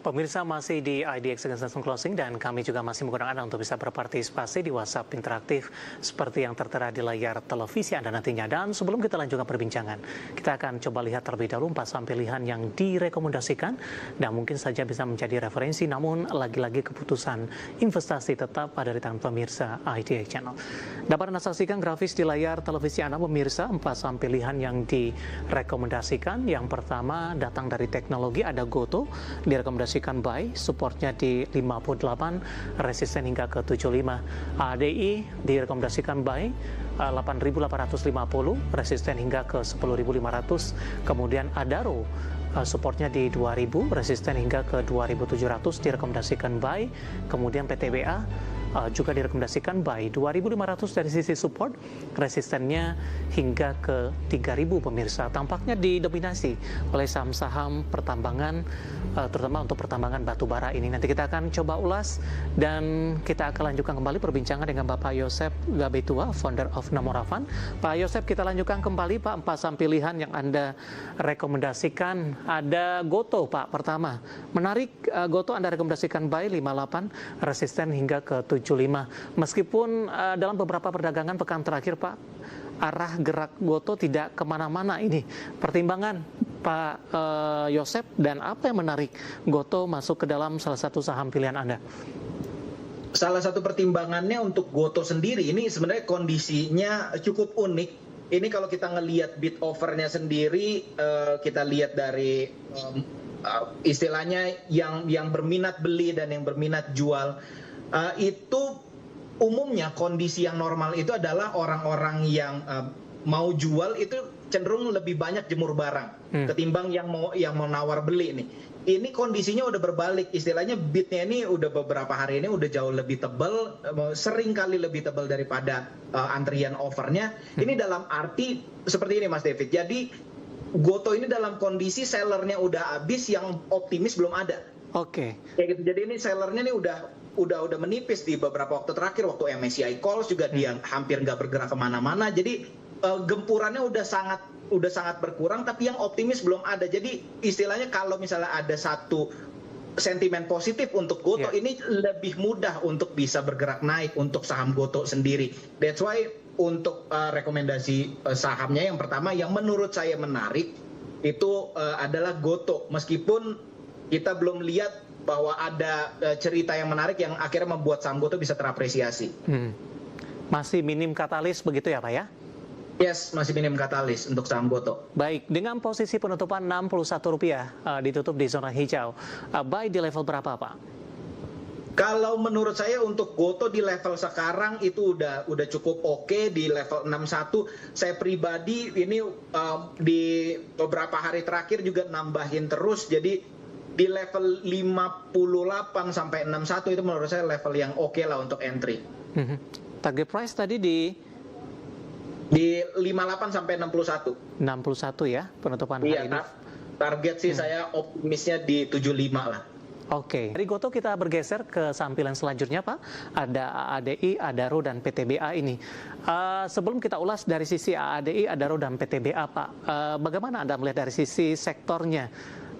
Pemirsa masih di IDX Against Closing dan kami juga masih menggunakan Anda untuk bisa berpartisipasi di WhatsApp interaktif seperti yang tertera di layar televisi Anda nantinya. Dan sebelum kita lanjutkan perbincangan, kita akan coba lihat terlebih dahulu 4 saham pilihan yang direkomendasikan dan mungkin saja bisa menjadi referensi, namun lagi-lagi keputusan investasi tetap ada di tangan pemirsa IDX Channel. Dapat Anda saksikan grafis di layar televisi Anda pemirsa, 4 saham pilihan yang direkomendasikan. Yang pertama datang dari teknologi, ada Goto, direkomendasikan buy, supportnya di 58, resisten hingga ke 75. ADI direkomendasikan buy 8.850, resisten hingga ke 10.500. Kemudian Adaro supportnya di 2.000, resisten hingga ke 2.700, direkomendasikan buy. Kemudian PTBA juga direkomendasikan buy 2.500 dari sisi support, resistennya hingga ke 3.000 pemirsa. Tampaknya didominasi oleh saham-saham pertambangan, terutama untuk pertambangan batu bara ini. Nanti kita akan coba ulas dan kita akan lanjutkan kembali perbincangan dengan Bapak Yosep Gabetua, founder of Nomura Fund. Pak Yosep, kita lanjutkan kembali Pak, 4 saham pilihan yang Anda rekomendasikan. Ada Goto Pak, pertama. Menarik, Goto Anda rekomendasikan buy 58, resisten hingga ke 75. Meskipun dalam beberapa perdagangan pekan terakhir Pak, arah gerak Goto tidak kemana-mana ini. Pertimbangan Pak Yosep, dan apa yang menarik Goto masuk ke dalam salah satu saham pilihan Anda? Salah satu pertimbangannya untuk Goto sendiri, ini sebenarnya kondisinya cukup unik. Ini kalau kita ngelihat bid overnya sendiri, kita lihat dari istilahnya yang berminat beli dan yang berminat jual. Itu umumnya kondisi yang normal itu adalah orang-orang yang mau jual itu cenderung lebih banyak jemur barang ketimbang yang mau nawar beli nih. Ini kondisinya udah berbalik, istilahnya bidnya ini udah beberapa hari ini udah jauh lebih tebal, sering kali lebih tebal daripada antrian overnya. Ini dalam arti seperti ini Mas David. Jadi Goto ini dalam kondisi sellernya udah habis, yang optimis belum ada. Oke. Kayak gitu. Jadi ini sellernya nih udah menipis di beberapa waktu terakhir. Waktu MSCI calls juga dia hampir nggak bergerak kemana-mana. Jadi gempurannya udah sangat berkurang, tapi yang optimis belum ada. Jadi istilahnya kalau misalnya ada satu sentimen positif untuk Goto, ini lebih mudah untuk bisa bergerak naik untuk saham Goto sendiri. That's why untuk rekomendasi sahamnya yang pertama yang menurut saya menarik itu adalah Goto. Meskipun kita belum lihat bahwa ada cerita yang menarik yang akhirnya membuat saham Goto bisa terapresiasi. Masih minim katalis begitu ya Pak ya? Yes, masih minim katalis untuk saham Goto. Baik, dengan posisi penutupan Rp61 ditutup di zona hijau. Buy di level berapa Pak? Kalau menurut saya untuk Goto di level sekarang itu udah cukup oke di level 61. Saya pribadi ini di beberapa hari terakhir juga nambahin terus. Jadi di level 58 sampai 61 itu menurut saya level yang oke lah untuk entry. Target price tadi di 58 sampai 61. 61 ya penutupan hari ini. Target sih saya optimisnya di 75 lah. Oke. Dari Goto kita bergeser ke sampilan selanjutnya Pak. Ada ADI, Adaro, dan PTBA ini. Sebelum kita ulas dari sisi ADI, Adaro, dan PTBA Pak, bagaimana Anda melihat dari sisi sektornya?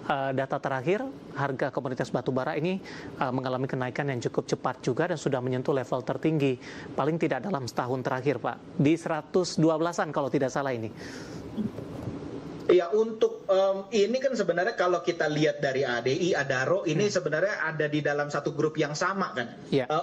Data terakhir, harga komoditas batubara ini mengalami kenaikan yang cukup cepat juga dan sudah menyentuh level tertinggi paling tidak dalam setahun terakhir Pak, di 112-an kalau tidak salah ini. Ya, untuk ini kan sebenarnya kalau kita lihat dari ADI, Adaro ini sebenarnya ada di dalam satu grup yang sama kan.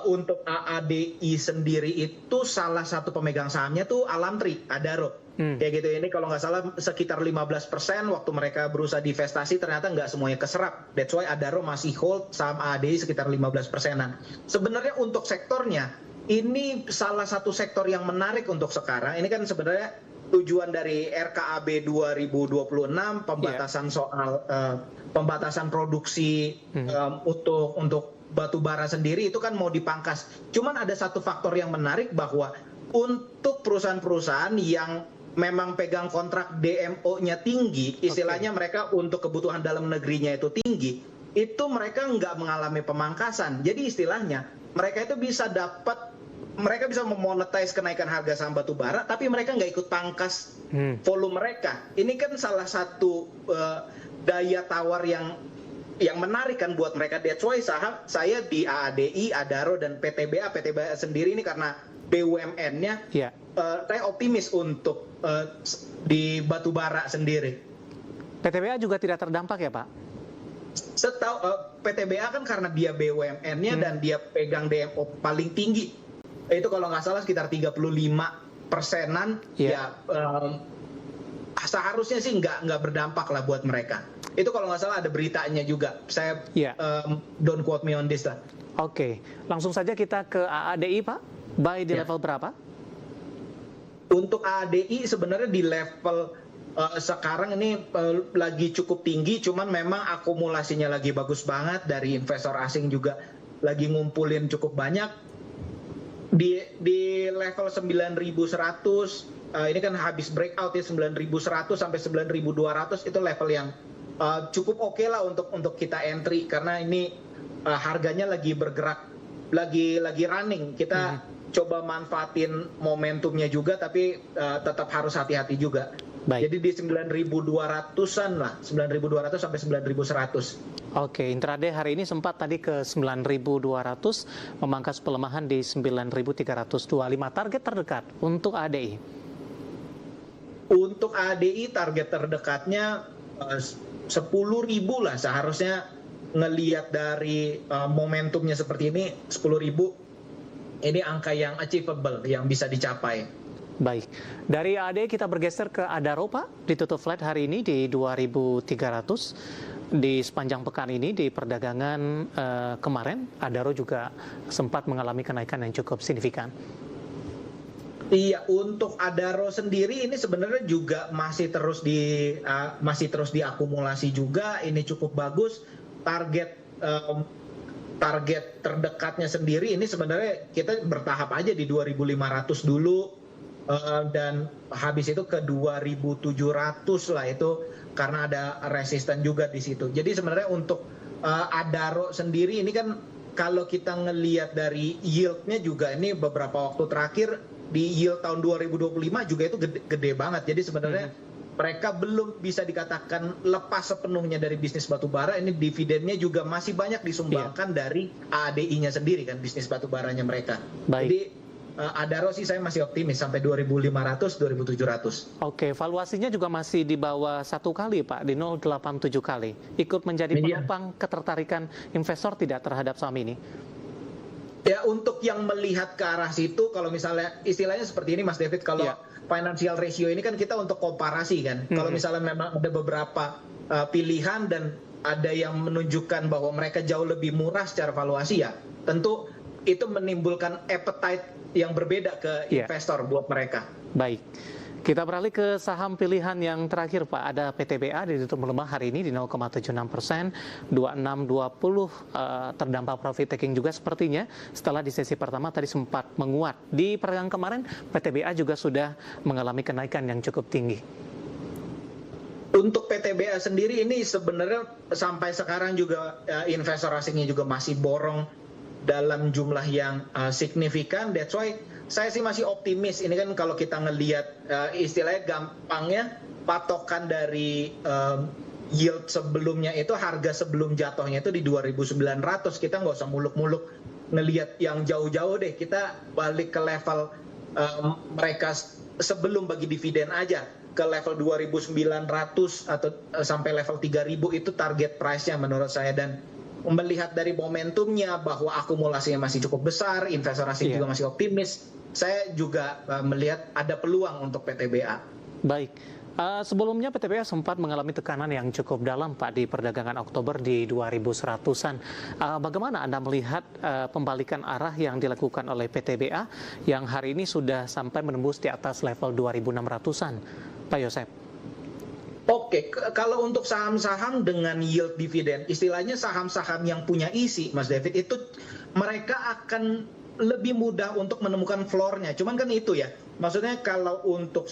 Untuk ADI sendiri itu salah satu pemegang sahamnya tuh Alamtri, Adaro. Kayak gitu, ini kalau nggak salah sekitar 15% waktu mereka berusaha divestasi ternyata nggak semuanya keserap. That's why Adaro masih hold saham ADI sekitar 15%-an. Sebenarnya untuk sektornya, ini salah satu sektor yang menarik untuk sekarang. Ini kan sebenarnya tujuan dari RKAB 2026, pembatasan soal pembatasan produksi untuk batu bara sendiri itu kan mau dipangkas. Cuman ada satu faktor yang menarik bahwa untuk perusahaan-perusahaan yang memang pegang kontrak DMO-nya tinggi, istilahnya mereka untuk kebutuhan dalam negerinya itu tinggi, itu mereka nggak mengalami pemangkasan. Jadi istilahnya mereka itu bisa memonetize kenaikan harga saham batu bara, tapi mereka nggak ikut pangkas volume mereka. Ini kan salah satu daya tawar yang yang menarik kan buat mereka. That's why saham saya di AADI, Adaro dan PTBA sendiri ini karena BUMN-nya, saya optimis untuk di batubara sendiri. PTBA juga tidak terdampak ya Pak? Setahu PTBA kan karena dia BUMN-nya dan dia pegang DMO paling tinggi. Itu kalau nggak salah sekitar 35%-an, seharusnya sih nggak berdampak lah buat mereka. Itu kalau nggak salah ada beritanya juga. Saya don't quote me on this lah. Oke, langsung saja kita ke AADI Pak. Buy di level berapa? Untuk AADI sebenarnya di level sekarang ini lagi cukup tinggi, cuman memang akumulasinya lagi bagus banget, dari investor asing juga lagi ngumpulin cukup banyak. Di level 9.100, ini kan habis breakout ya, 9.100 sampai 9.200 itu level yang cukup oke lah untuk kita entry, karena ini harganya lagi bergerak, lagi running. Kita coba manfaatin momentumnya juga, tapi tetap harus hati-hati juga. Baik. Jadi di 9.200-an lah, 9.200 sampai 9.100. Oke, intraday hari ini sempat tadi ke 9.200, memangkas pelemahan di 9.325. Target terdekat untuk ADI? Untuk ADI target terdekatnya 10.000 lah, seharusnya ngelihat dari momentumnya seperti ini, 10.000 ini angka yang achievable, yang bisa dicapai. Baik, dari ADI kita bergeser ke Adaro Pak, ditutup flat hari ini di 2.300. Di sepanjang pekan ini di perdagangan kemarin, Adaro juga sempat mengalami kenaikan yang cukup signifikan. Iya, untuk Adaro sendiri ini sebenarnya juga masih terus diakumulasi juga. Ini cukup bagus. Target terdekatnya sendiri ini sebenarnya kita bertahap aja di 2.500 dulu. Dan habis itu ke 2.700 lah, itu karena ada resisten juga di situ. Jadi sebenarnya untuk Adaro sendiri ini kan kalau kita ngelihat dari yield-nya juga, ini beberapa waktu terakhir di yield tahun 2025 juga itu gede banget. Jadi sebenarnya mereka belum bisa dikatakan lepas sepenuhnya dari bisnis batubara. Ini dividennya juga masih banyak disumbangkan dari ADI-nya sendiri kan, bisnis batubaranya mereka. Baik. Jadi Adaro sih saya masih optimis sampai 2.500, 2.700. Oke, valuasinya juga masih di bawah 1 kali Pak, di 0,87 kali. Ikut menjadi penopang ketertarikan investor tidak terhadap saham ini? Ya, untuk yang melihat ke arah situ, kalau misalnya istilahnya seperti ini Mas David, kalau financial ratio ini kan kita untuk komparasi kan. Kalau misalnya memang ada beberapa pilihan dan ada yang menunjukkan bahwa mereka jauh lebih murah secara valuasi, ya tentu itu menimbulkan appetite yang berbeda ke investor buat mereka. Baik. Kita beralih ke saham pilihan yang terakhir Pak. Ada PTBA ditutup melemah hari ini di 0,76%, 2620 terdampak profit taking juga sepertinya. Setelah di sesi pertama tadi sempat menguat. Di perdagangan kemarin PTBA juga sudah mengalami kenaikan yang cukup tinggi. Untuk PTBA sendiri ini sebenarnya sampai sekarang juga investor asingnya juga masih borong dalam jumlah yang signifikan. That's why saya sih masih optimis. Ini kan kalau kita ngelihat istilahnya gampangnya, patokan dari yield sebelumnya itu, harga sebelum jatuhnya itu di 2.900. Kita nggak usah muluk-muluk ngelihat yang jauh-jauh deh. Kita balik ke level mereka sebelum bagi dividen aja, ke level 2.900 atau sampai level 3.000 itu target price-nya menurut saya. Dan melihat dari momentumnya bahwa akumulasinya masih cukup besar, investor asing juga masih optimis, saya juga melihat ada peluang untuk PTBA. Baik. Sebelumnya PTBA sempat mengalami tekanan yang cukup dalam Pak di perdagangan Oktober di 2.100-an. Bagaimana Anda melihat pembalikan arah yang dilakukan oleh PTBA yang hari ini sudah sampai menembus di atas level 2.600-an, Pak Yosep? Oke, kalau untuk saham-saham dengan yield dividen, istilahnya saham-saham yang punya isi, Mas David, itu mereka akan lebih mudah untuk menemukan floor-nya. Cuman kan itu ya, maksudnya kalau untuk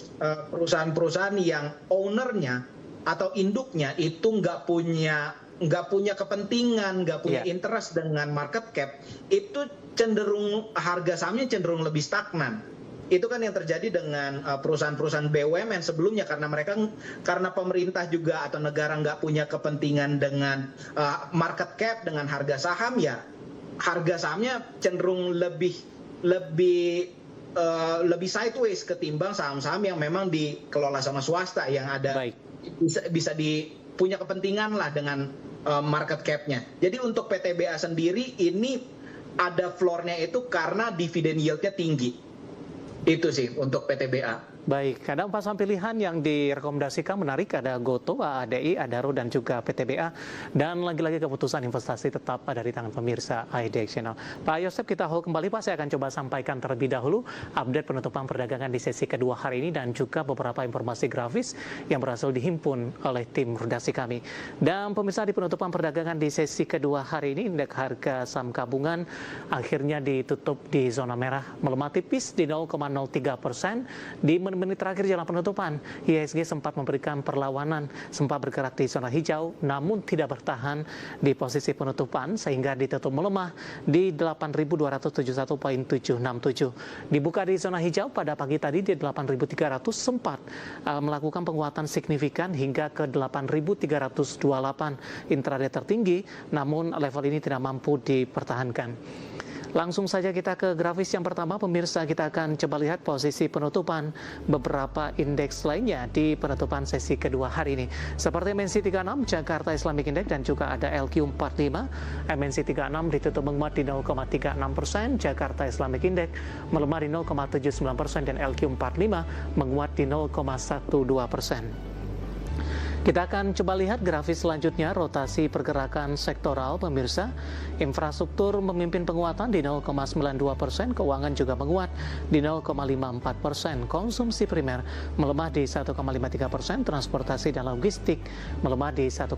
perusahaan-perusahaan yang owner-nya atau induknya itu nggak punya kepentingan, nggak punya interest dengan market cap, itu cenderung harga sahamnya cenderung lebih stagnan. itu kan yang terjadi dengan perusahaan-perusahaan BUMN sebelumnya, karena pemerintah juga atau negara nggak punya kepentingan dengan market cap, dengan harga saham, ya harga sahamnya cenderung lebih sideways ketimbang saham-saham yang memang dikelola sama swasta yang ada bisa punya kepentingan lah dengan market cap-nya. Jadi untuk PTBA sendiri ini ada floor-nya itu karena dividen yield-nya tinggi. Itu sih untuk PTBA. Baik, ada 4 saham pilihan yang direkomendasikan menarik, ada GoTo, ADI, Adaro, dan juga PTBA. Dan lagi-lagi keputusan investasi tetap ada di tangan pemirsa IDX Channel. Pak Yosep, kita hold kembali Pak, saya akan coba sampaikan terlebih dahulu update penutupan perdagangan di sesi kedua hari ini dan juga beberapa informasi grafis yang berhasil dihimpun oleh tim redaksi kami. Dan pemirsa, di penutupan perdagangan di sesi kedua hari ini, indeks harga saham gabungan akhirnya ditutup di zona merah, melemah tipis di 0,03%. Di menit terakhir jelang penutupan, IHSG sempat memberikan perlawanan, sempat bergerak di zona hijau, namun tidak bertahan di posisi penutupan sehingga ditutup melemah di 8.271.767. Dibuka di zona hijau pada pagi tadi di 8.300 sempat melakukan penguatan signifikan hingga ke 8.328 intraday tertinggi, namun level ini tidak mampu dipertahankan. Langsung saja kita ke grafis yang pertama, pemirsa. Kita akan coba lihat posisi penutupan beberapa indeks lainnya di penutupan sesi kedua hari ini. Seperti MNC 36, Jakarta Islamic Index, dan juga ada LQ45. MNC 36 ditutup menguat di 0,36%, Jakarta Islamic Index melemah di 0,79%, dan LQ45 menguat di 0,12%. Kita akan coba lihat grafis selanjutnya, rotasi pergerakan sektoral, pemirsa. Infrastruktur memimpin penguatan di 0,92%, keuangan juga menguat di 0,54%, konsumsi primer melemah di 1,53%, transportasi dan logistik melemah di 1,06%.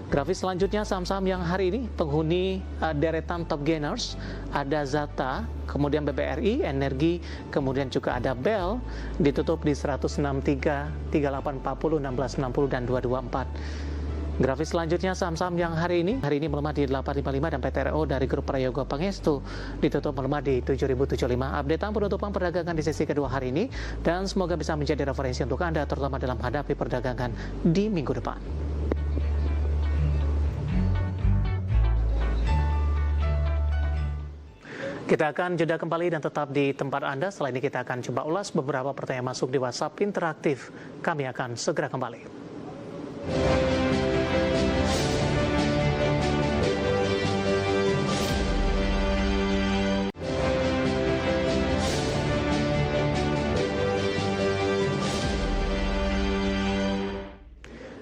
Grafis selanjutnya saham-saham yang hari ini penghuni deretan top gainers, ada Zata, kemudian BBRI, Energi, kemudian juga ada Bell, ditutup di 163, 3840, 1660 dan 224. Grafis selanjutnya saham-saham yang hari ini melemah di 855, dan PTRO dari grup Prayogo Pangestu ditutup melemah di 7075. Updatean penutupan perdagangan di sesi kedua hari ini, dan semoga bisa menjadi referensi untuk Anda terutama dalam menghadapi perdagangan di minggu depan. Kita akan jeda kembali dan tetap di tempat Anda. Setelah ini kita akan coba ulas beberapa pertanyaan masuk di WhatsApp interaktif. Kami akan segera kembali.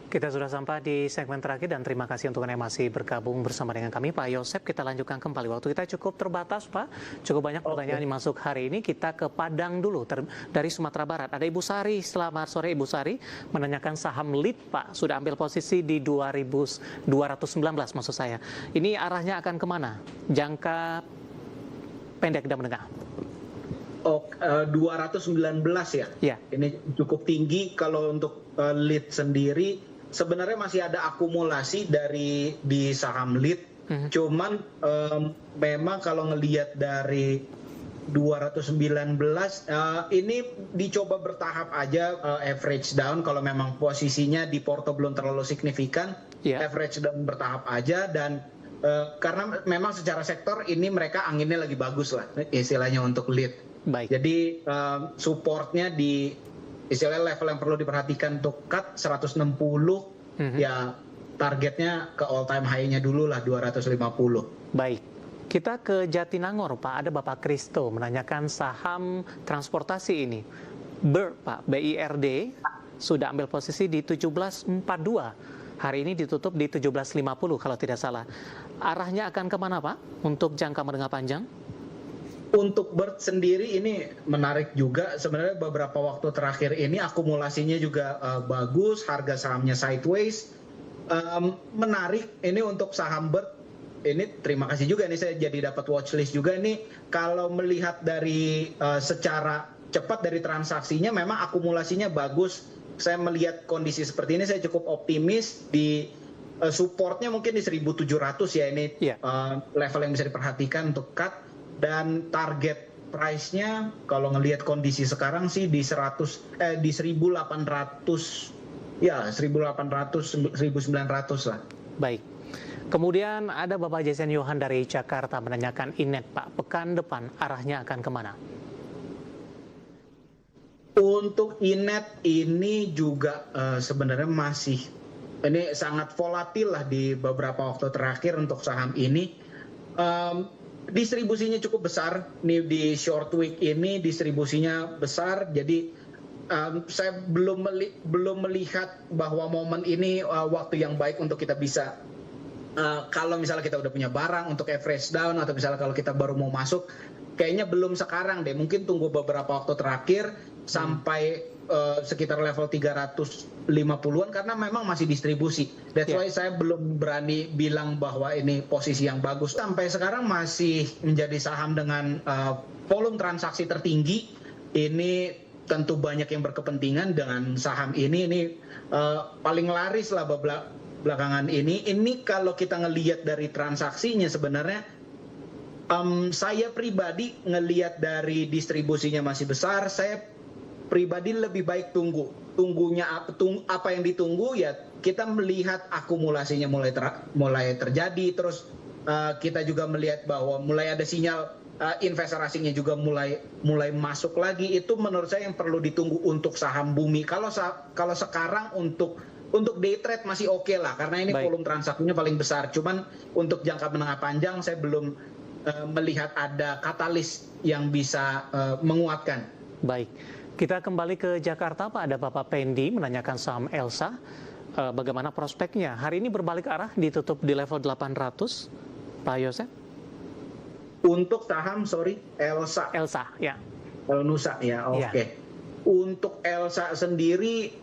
Kita sudah sampai di segmen terakhir dan terima kasih untuk Anda yang masih bergabung bersama dengan kami. Pak Yosep, kita lanjutkan kembali. Waktu kita cukup terbatas, Pak. Cukup banyak pertanyaan yang masuk hari ini. Kita ke Padang dulu, dari Sumatera Barat. Ada Ibu Sari, selamat sore Ibu Sari. Menanyakan saham lead, Pak. Sudah ambil posisi di 219 maksud saya. Ini arahnya akan kemana? Jangka pendek dan menengah. 219 ya? Ya. Ini cukup tinggi. Kalau untuk lead sendiri, sebenarnya masih ada akumulasi di saham lead. Cuman memang kalau ngelihat dari 219 ini dicoba bertahap aja, average down kalau memang posisinya di porto belum terlalu signifikan, average down bertahap aja. Dan karena memang secara sektor ini mereka anginnya lagi bagus lah istilahnya untuk lead. Baik. Jadi supportnya di istilahnya level yang perlu diperhatikan untuk cut 160, ya targetnya ke all time high-nya dulu lah 250. Baik. Kita ke Jatinangor, Pak. Ada Bapak Kristo menanyakan saham transportasi ini. BIRD, Pak, BIRD sudah ambil posisi di 1742. Hari ini ditutup di 1750 kalau tidak salah. Arahnya akan kemana, Pak, untuk jangka menengah panjang? Untuk BIRD sendiri ini menarik juga. Sebenarnya beberapa waktu terakhir ini akumulasinya juga bagus, harga sahamnya sideways. Menarik ini untuk saham BIRD. Ini terima kasih juga nih saya jadi dapat watchlist juga nih. Kalau melihat dari secara cepat dari transaksinya memang akumulasinya bagus. Saya melihat kondisi seperti ini saya cukup optimis di supportnya mungkin di 1.700 ya ini level yang bisa diperhatikan untuk cut. Dan target price-nya kalau ngelihat kondisi sekarang sih di 1800 ya 1800 1900 lah. Baik. Kemudian ada Bapak Jason Yohan dari Jakarta menanyakan Inet Pak, pekan depan arahnya akan kemana? Untuk Inet ini juga sebenarnya ini sangat volatil lah di beberapa waktu terakhir untuk saham ini. Distribusinya cukup besar nih di short week ini, distribusinya besar, jadi saya belum melihat bahwa momen ini waktu yang baik untuk kita bisa kalau misalnya kita udah punya barang untuk average down, atau misalnya kalau kita baru mau masuk, kayaknya belum sekarang deh, mungkin tunggu beberapa waktu terakhir sampai sekitar level 350-an karena memang masih distribusi. That's why saya belum berani bilang bahwa ini posisi yang bagus. Sampai sekarang masih menjadi saham dengan volume transaksi tertinggi. Ini tentu banyak yang berkepentingan dengan saham ini. Ini paling laris lah belakangan ini. Ini kalau kita ngelihat dari transaksinya sebenarnya saya pribadi ngelihat dari distribusinya masih besar. Saya pribadi lebih baik tunggunya apa yang ditunggu ya, kita melihat akumulasinya mulai terjadi, terus kita juga melihat bahwa mulai ada sinyal investor asingnya juga mulai masuk lagi. Itu menurut saya yang perlu ditunggu untuk saham bumi. Kalau sekarang untuk day trade masih oke lah, karena ini volume transaksinya paling besar. Cuman untuk jangka menengah panjang saya belum melihat ada katalis yang bisa menguatkan. Baik. Kita kembali ke Jakarta, Pak. Ada Bapak Pendi menanyakan saham Elsa. Bagaimana prospeknya? Hari ini berbalik arah, ditutup di level 800, Pak Yosef? Untuk saham, Elsa. Elsa, ya. Nusa, ya, oke. Ya. Untuk Elsa sendiri,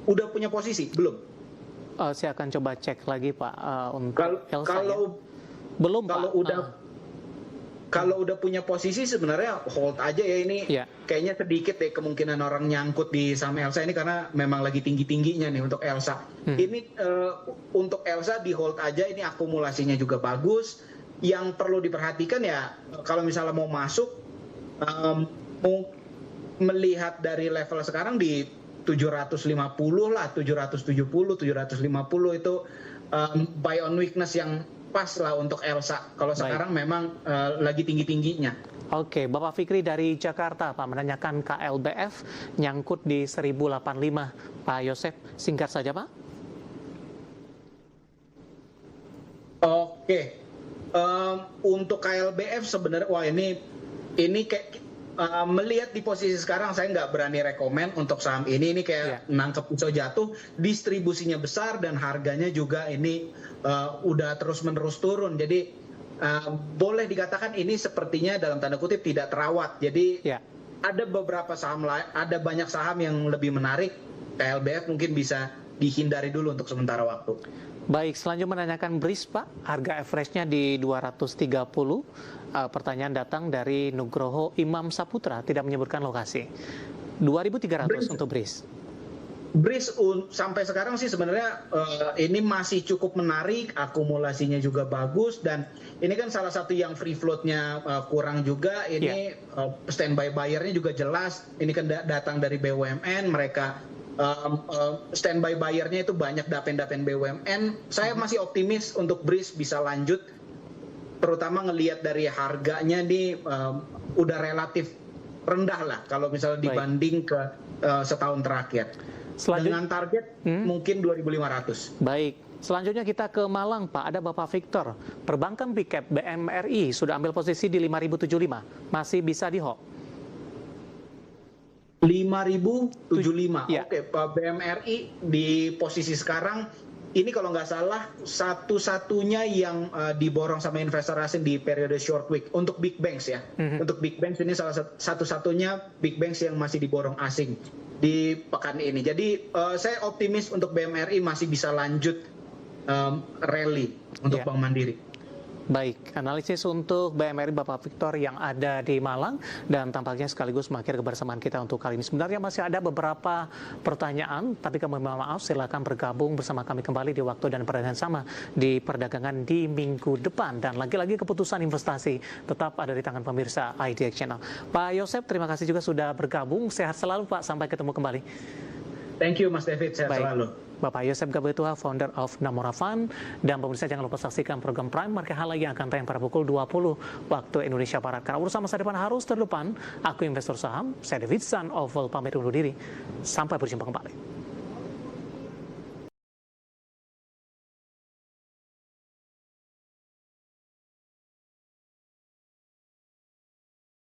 udah punya posisi? Belum? Saya akan coba cek lagi, Pak, untuk Elsa. Belum, Pak. Kalau udah punya posisi sebenarnya hold aja ya ini. Kayaknya sedikit deh kemungkinan orang nyangkut di saham Elsa ini karena memang lagi tinggi-tingginya nih untuk Elsa. Ini untuk Elsa di hold aja, ini akumulasinya juga bagus. Yang perlu diperhatikan ya kalau misalnya mau masuk, mau melihat dari level sekarang di 750 lah, 770, 750 itu buy on weakness yang pas lah untuk Elsa. Kalau sekarang memang lagi tinggi-tingginya. Oke, Bapak Fikri dari Jakarta, Pak, menanyakan KLBF nyangkut di 1085. Pak Yosef, singkat saja, Pak. Oke, untuk KLBF sebenarnya, wah ini kayak melihat di posisi sekarang saya nggak berani rekomen untuk saham ini kayak nangkep pisau jatuh, distribusinya besar dan harganya juga ini udah terus-menerus turun, jadi boleh dikatakan ini sepertinya dalam tanda kutip tidak terawat. Jadi ada beberapa saham lain, ada banyak saham yang lebih menarik. KLBF mungkin bisa dihindari dulu untuk sementara waktu. Baik, selanjutnya menanyakan BRIS, Pak. Harga average-nya di 230. Pertanyaan datang dari Nugroho Imam Saputra, tidak menyebutkan lokasi. 2.300 untuk BRIS. BRIS sampai sekarang sih sebenarnya ini masih cukup menarik, akumulasinya juga bagus, dan ini kan salah satu yang free float-nya kurang juga. Ini standby buyer-nya juga jelas. Ini kan datang dari BUMN, mereka standby buyer-nya itu banyak dapen-dapen BUMN. Saya masih optimis untuk BRIS bisa lanjut, terutama ngelihat dari harganya nih udah relatif rendah lah kalau misalnya dibanding ke setahun terakhir. Dengan target mungkin 2.500. Baik, selanjutnya kita ke Malang, Pak. Ada Bapak Victor. Perbankan Big Cap BMRI sudah ambil posisi di 5.075. Masih bisa di hold? 5.075. Oke, Pak, BMRI di posisi sekarang ini kalau nggak salah satu-satunya yang diborong sama investor asing di periode short week untuk big banks ya. Untuk big banks ini salah satu-satunya big banks yang masih diborong asing di pekan ini. Jadi saya optimis untuk BMRI masih bisa lanjut rally untuk Bank Mandiri. Baik, analisis untuk BMRI Bapak Victor yang ada di Malang dan tampaknya sekaligus mengakhiri kebersamaan kita untuk kali ini. Sebenarnya masih ada beberapa pertanyaan, tapi kami mohon maaf silakan bergabung bersama kami kembali di waktu dan perdagangan sama di perdagangan di minggu depan. Dan lagi-lagi keputusan investasi tetap ada di tangan pemirsa IDX Channel. Pak Yosep, terima kasih juga sudah bergabung. Sehat selalu Pak, sampai ketemu kembali. Thank you Mas David, sehat selalu. Bapak Yosep Gabetua, founder of Namora Fund. Dan pemirsa jangan lupa saksikan program Prime Market Halal yang akan tayang pada pukul 20 waktu Indonesia Barat. Karena urusan masa depan harus terdepan. Aku investor saham, saya David San Oval pamit undur diri. Sampai berjumpa kembali.